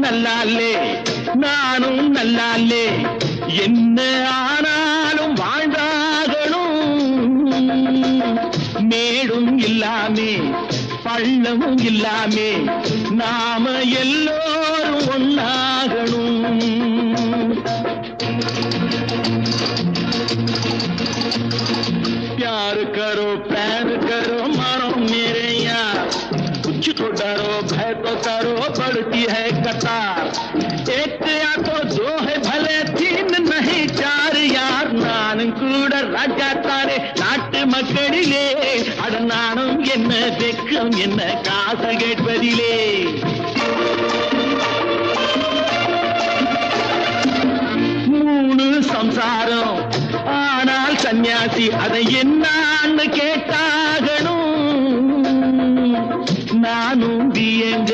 நல்லாலே நானும் நல்லாலே என்ன ஆனாலும் வாழ்ந்தாகணும் மேடும் இல்லாமே பள்ளமும் இல்லாமே நாம எல்லோரும் ஒன்னாகணும் प्यार करो प्यार करो मारो मेरे यार कुछ तो डरो भय तो करो बढ़ती है कतार एक या तो दो है भले तीन नहीं चार यार नानू கூட ராஜா தாரே நாட்டு மக்களிலே அட நானும் என்ன வெக்கம் என்ன காசு கேட்பதிலே மூணு சம்சாரம் ஆனால் சன்னியாசி அதை என்னான்னு கேட்டாகணும் நானும் வியங்க